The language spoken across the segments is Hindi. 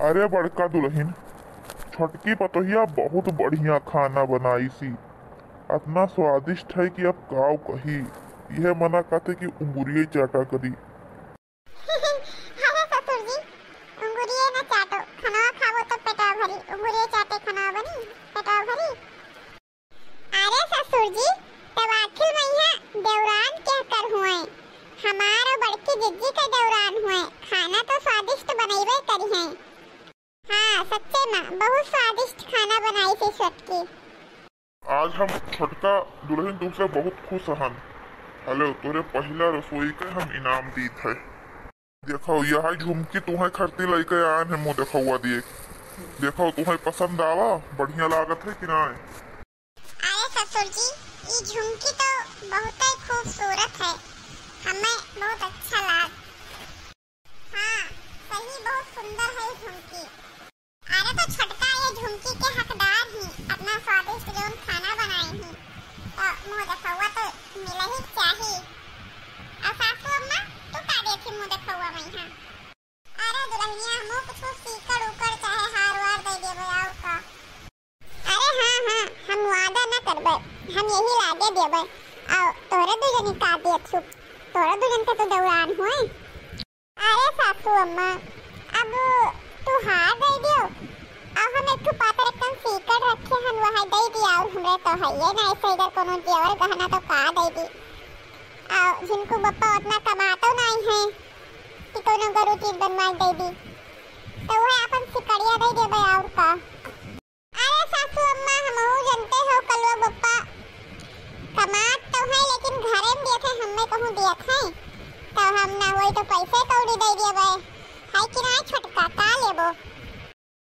अरे बड़का दुल्हन, छोटकी पतोहिया बहुत बढ़िया खाना बनाई सी। इतना स्वादिष्ट है कि अब काव कही। यह मना कहते कि उंगलियां चाटा करी। अरे ससुर जी, उंगलियां न चाटो, खाना खाओ तो पेटा भरी। उंगलियां चाटे खाना बनी, पेटा भरी। अरे ससुर जी, तब आखिर मैया देवरान क्या कर हुए? हमारा बड़की जिज्जी का देवरान हुए। खाना तो स्वादिष्ट बनैबे करी है। हाँ सच्चे माँ, बहुत स्वादिष्ट खाना बनाई थी छोटकी। आज हम छोटका दुल्हन तुमसे बहुत खुश हन। हेलो, तोरे पहला रसोई के हम इनाम दीत है। देखो यह झुमकी तुम्हें खरती लेके आए हैं। मुँह देखा हुआ दिए। देखो तुम्हें पसंद आवा? बढ़िया लागत है कि ना? अरे ससुर जी, ये झुमकी तो बहुत ही खूबसूरत है। हमें बहुत अच्छा लगा। हाँ सही, बहुत सुंदर है झुमकी। अरे तो छोटका ये झुमकी के हकदार ही। अपना स्वादिष्ट जो खाना बनाए ही तो मुँह देखा हुआ तो मिला ही चाहिए। और सासू अम्मा तू का देखी मुँह देखा हुआ मैं? हाँ अरे दुल्हनिया, मुँह कुछ सीकर उकर चाहे हार वार दे देबे आओ का। अरे हाँ, हम वादा न करबे, हम यही लागे देबे। आओ तोरे दुजनी का दे छुप, तोरे दुजन के तो दौरान हुए। अरे सासू अम्मा, अब तू हार दे दियो। अब हम एक पात्र एकदम सीकर रखे हन, वह दे दिया। और हमरे तो है ये ना ऐसे इधर कोनो जेवर गहना तो का दे दी। और जिनको बप्पा उतना कमातो नहीं है कि कोनो गरु चीज बनवा दे दी, तो वह अपन सिकड़िया दे देबे और का। अरे सासू अम्मा, हमहू जानते हो कलवा बप्पा कमात तो है, लेकिन घरे में देखे हमें कहूँ देख है तो हम ना वही तो पैसे कौड़ी दे देबे है कि ना छोटका का लेबो।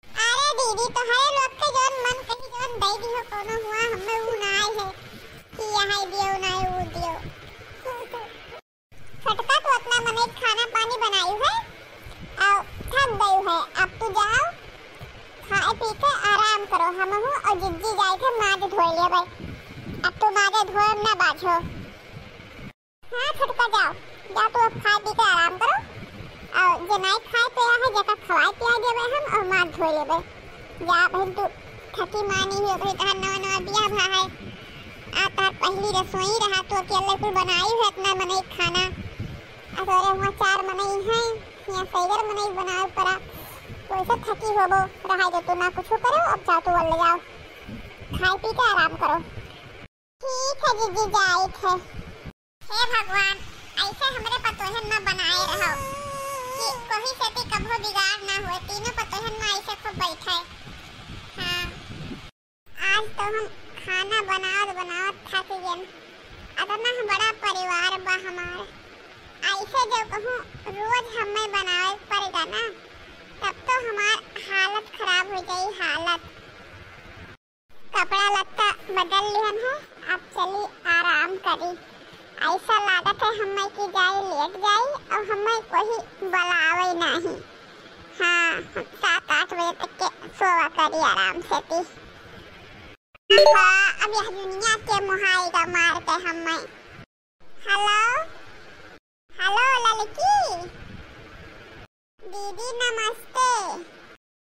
अरे दीदी, तो हरे लोग के जोन मन कही जोन दे दियो कोनो हुआ, हमें वो ना है कि यहाँ दियो ना वो दियो। छोटका तो अपना मने खाना पानी बनाई है और थक गई है। अब तू जाओ खाए पी के आराम करो। हमहू और जिज्जी जाए थे माज धोए लेबे। अब तो माजे धोए ना बाझो। हाँ छोटका जाओ जा, तू अब खाए पी के आराम करो। और जो नहीं खाए पिया है जका खवाए पिया देबे हम और माज धोए लेबे। जा बहन, तू थकी मानी हुई भाई, तहर नवा नवा बियाह भा है। आ तार पहली रसोई रहा तो अकेले कुल बनाई है इतना मने खाना। अतोरे वहाँ 4 मने है, यहाँ सैगर मने बनाओ पड़ा। वैसे थकी होबो रहा जो तू ना कुछ करो। अब जाओ तू ले जाओ, खाए पी के आराम करो। ठीक है जीजी, जाए थे। हे भगवान, ऐसे हमरे पतोहन ना बनाए रहो कि कोई से भी कभो बिगाड़ ना हुए। तीनों पतोहन में ऐसे खूब बैठे। हाँ आज तो हम खाना बनावत थक गए। इतना बड़ा परिवार बा हमारा, ऐसे जो कहूँ रोज हमें बनावे पड़ेगा ना, तब तो हमार हालत खराब हो जाई। हालत कपड़ा लत्ता बदल लिहन है, अब चली आराम करी। ऐसा लागत है हमें कि जाए लेट जाए और हमें कोई बुलावे नहीं। हाँ 7-8 बजे तक के सोवा करी आराम से थी। हाँ अब यह दुनिया के मुहायगा मार के हमें। हेलो हेलो लड़की दीदी, नमस्ते।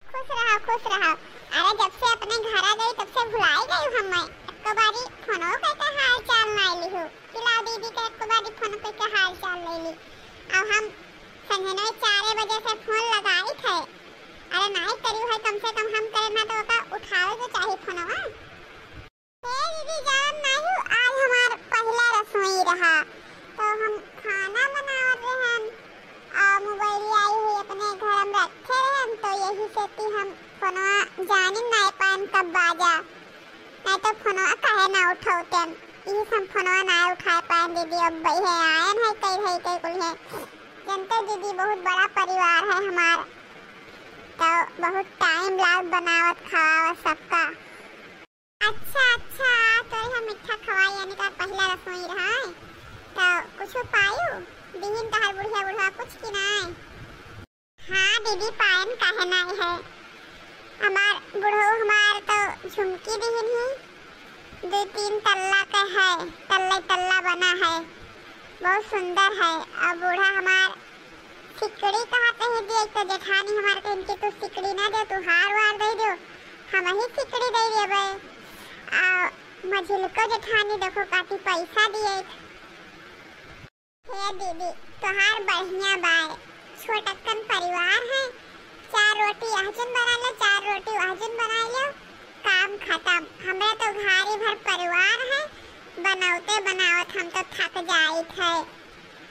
खुश रहो खुश रहो। अरे जब से अपने घर आ गई तब से भुलाई गई हमें। एक बारी फोनो पे हाल चाल नहीं ली हो। पिलाओ दीदी के एक बारी फोन पे हाल चाल ले ली। अब हम संजने 4 बजे से फोन लगाई थे। अरे नहीं करी है, कम से कम हम करे ना तो का उठावे तो चाहिए फोनवा। ए दीदी जान नहीं, आज हमार पहला रसोई रहा तो हम खाना बनावत रहन। मोबाइल आई हुई अपने घर में रखे रहन, तो यही से हम फोनवा जानी नहीं पान कब बाजा। नहीं तो फोनवा काहे ना उठाते, यही हम फोनवा ना उठा पाए। दीदी अब भाई है आयन है कई कुल है। जनता दीदी बहुत बड़ा परिवार है हमारा, तो बहुत टाइम लाग बनावत खावत सबका। अच्छा तो हम मीठा खवाई यानी का पहला रसोई रहा है तो कुछ पायो दीन तहर बुढ़िया कुछ की नहीं। हाँ दीदी पायन काहे नहीं है। हमार बुढ़ो हमार तो झुमकी दीन ही 2-3 तल्ला का है, तल्ला बना है, बहुत सुंदर है। और बूढ़ा हमार सिकड़ी कहाँ कहीं दिए तो जेठानी हमारे को इनकी तो सिकड़ी ना दे, तू हार वार दे दो, हम ही सिकड़ी दे देबे। आ मझिलको जेठानी देखो काफी पैसा दिए। हे दीदी तोहार बढ़िया बाय, छोटकन परिवार है, 4 रोटी आहजन बना लो, 4 रोटी आहजन बना लो, काम खत्म। हमें तो घारी भर परिवार है, बनावते बनावत हम तो थक जाइत है।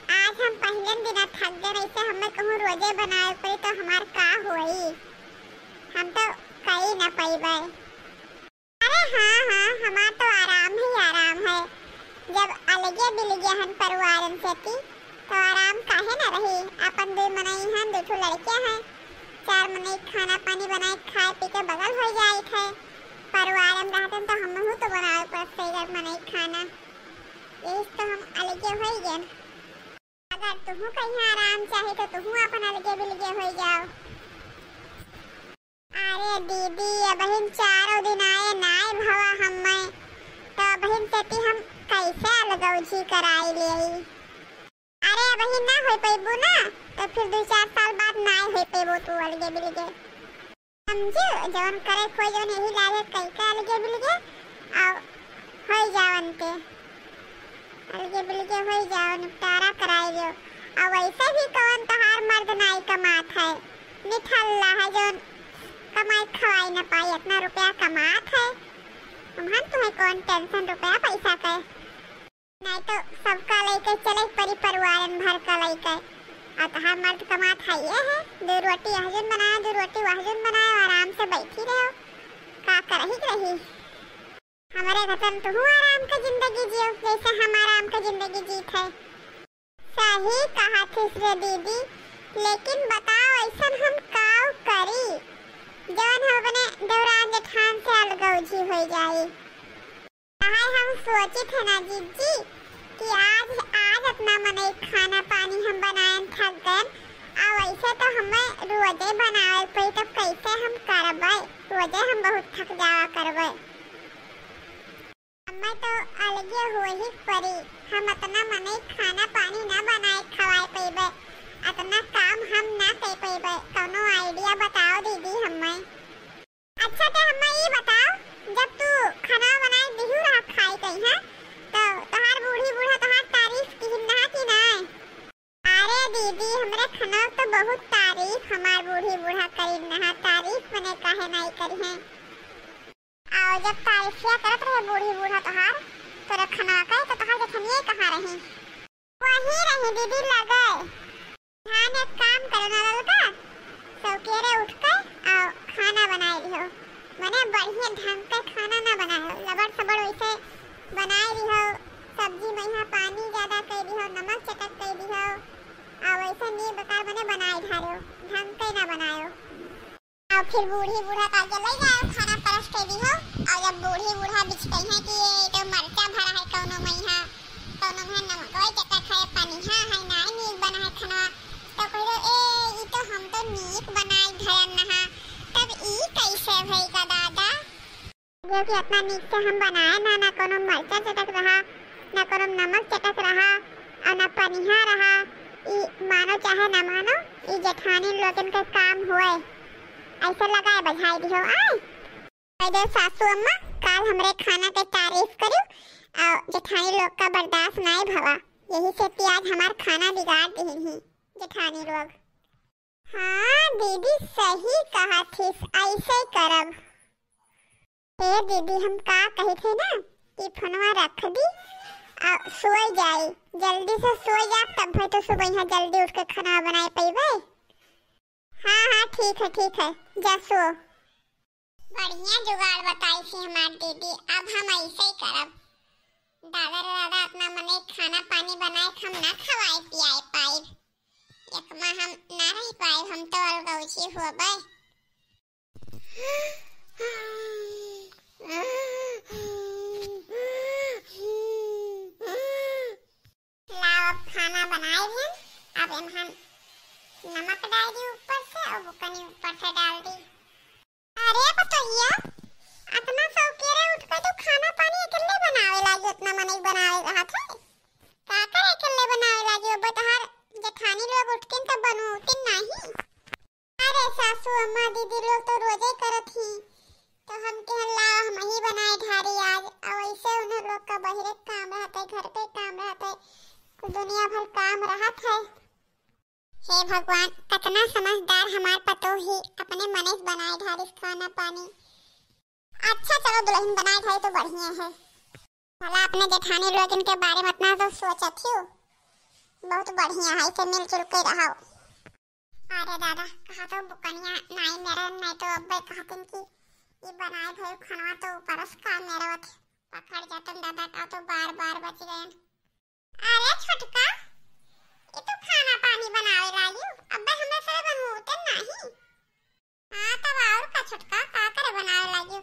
आज हम पहले दिन थक गए, ऐसे हमें कहूँ रोजे बनाए पड़ी तो हमार का होई, हम तो कहीं न पैबे। अरे हाँ हमार तो आराम ही आराम है, जब अलगे बिलगे हन परिवारन से तो आराम काहे न रही। अपन 2 मनई हन, 2 लड़के हैं, 4 मनई खाना पानी बनाए खाए पी के बगल हो जाए थे। परिवार में रहते तो हम तो बनाए पड़ते मनई खाना, यही तो हम अलगे हो गए। अगर तुम कहीं आराम चाहे तो तुम अपन अलगे बिलगे हो जाओ। अरे दीदी बहन 4 दिन आए नाय भवा हमें तो बहन सती हम कैसे अलगौजी कराई ले। अरे बहन ना हो पैबू ना तो फिर 2-4 साल बाद ना हो पैबू तू अलगे बिलगे, समझो। जवन करे कोई जवन यही लागे कई का अलगे बिलगे और हो जावनते अलगे बिलगे हो जाओ, निपटारा कराई लो। और वैसे भी कौन तहार मर्द नाई कमात है, निठल्ला है जो कमाई खवाई न पाई, इतना रुपया कमात है। हम तुम्हें कौन टेंशन रुपया पैसा का, नहीं तो सबका लेके चले परी परिवारन भर का लेके। और तहार मर्द कमात है ये है, 2 रोटी आहजन बनाए, 2 रोटी आहजन बनाए, आराम से बैठी रहो, का करही रही। हमारे वतन तो आराम का जिंदगी जियो जैसे हम आराम का जिंदगी जीत है। सही कहा थी रे दीदी, लेकिन बताओ ऐसा हम काव करी जौन अपने दौरान जेठान से अलगौजी हो जाए। हम सोची थे ना जीजी कि आज अपना मने खाना पानी हम बनाए थक गए, और वैसे तो हमें रोजे बनावे पड़ी तो कैसे हम करबे, रोजे हम बहुत थक जावा करबे। हमें तो अलगे हो ही पड़ी, हम इतना मने खाना पानी ना बनाए खवाए पैबे, इतना काम हम ना कर पैबे। कोनो आइडिया बताओ दीदी हमें। अच्छा तो हमें ये बताओ, जब तू खाना बनाए दिहू रहा खाई कहीं है तो तहार बूढ़ी बूढ़ा तहार तारीफ की ना कि नहीं? अरे दीदी हमरे खाना तो बहुत तारीफ हमार बूढ़ी बूढ़ा करी ना, तारीफ मने काहे नहीं करी है। और जब तारीफिया करत रहे बूढ़ी बूढ़ा तोहार तो रखना का तो तोहार जखनिए कहाँ रही? वही रही दीदी लगे। हाँ एक काम करो ना ललका, सौकेरे उठ कर और खाना बनाए लिहो, मने बढ़िया ढंग का खाना ना बनाए, लबड़ सबड़ वैसे बनाए लिहो, सब्जी में यहाँ पानी ज्यादा कर दिहो, नमक चटक कर दिहो, और वैसे नहीं बकार मने बनाए धारो, ढंग का ना बनायो। और फिर बूढ़ी बूढ़ा का ले जाओ खाना परस के दिहो, और जब बूढ़ी बूढ़ा बिचते हैं कि ये तो मरचा भरा है कौनो में यहाँ, कौनो में नमक वही चटक है, पानी हाँ है ना नीक बना है खाना, तो कहो ए ये तो हम तो नीक बनाए धरन नहा, तब ई कैसे भई का दादा? जो कि इतना नीक से हम बनाए ना कोनो मरचा चटक रहा, ना कोनो नमक चटक रहा, और ना पनिहा रहा। ई मानो चाहे ना मानो ई जेठानी लोगन का काम हुए, ऐसा लगाए बधाई दिहो। आए सासू अम्मा काल हमरे खाना के तारीफ करू और जेठानी लोग का बर्दाश्त नहीं भवा, यही से आज हमार खाना बिगाड़ दी जेठानी लोग। हाँ दीदी सही कहा थी, ऐसे करब। हे दीदी हम का कही थे ना कि फोनवा रख दी और सोई जाए, जल्दी से सोई जा तब भाई तो सुबह यहाँ जल्दी उठ के खाना बनाए पैबे। हाँ ठीक है जा सो। बढ़िया जुगाड़ बताई थी हमार दीदी, अब हम ऐसे ही करब। दादा रे दादा अपना मने खाना पानी बनाए हम ना खवाए पियाए पाए, एकमा हम ना रह पाए, हम तो अलगौची होबे। लाओ अब खाना बनाए हैं, अब हम नमक डाल दी ऊपर से और बुकनी ऊपर से डाल दी। अरे बतैया इतना सौकेरे उठ के तो खाना पानी अकेले बनावे लागी, उतना मने बनावे रहा था का करे अकेले बनावे लागी, अब तहार जेठानी लोग उठ के तब बनू लोग का बहिरे काम रहते, घर के काम रहते, दुनिया भर काम रहत है। हे भगवान, कितना समझदार हमार पतो ही अपने मनेस बनाए ढारिस खाना पानी। अच्छा चलो दुल्हन बनाए ढाई तो बढ़िया है। भला अपने जेठानी लोग इनके बारे में इतना तो सोचत ही हो। बहुत बढ़िया है, इसे मिलजुल के रहो। अरे दादा कहा तो बुकनिया नहीं मेरा नहीं तो अब्बे कहतिन कि ये बनाए भाई खाना तो परस का मेरा वत पकड़ जातन दादा का तो बार बार बच गए। अरे छोटका ये तो खाना पानी बनावे लागी अब्बे हमें से बनूते नहीं। हां तब और का छोटका का करे बनावे लागी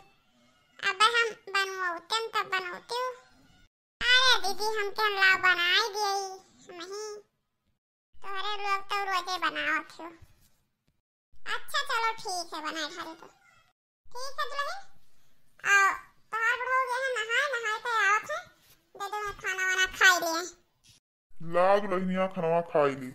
अब्बे हम बनवाते तब बनाते हो। अरे दीदी हम के ला बनाई दिए नहीं तोहरे लोग तो रोजे बनावत हो। अच्छा चलो ठीक है बनाए ढारे तो ठीक है दुल्हन। आओ तोहार बड़ हो गया है नहाए के आवत है दे दो खाना वाना खाई लिए। ला दुल्हनिया खाना खाई ली।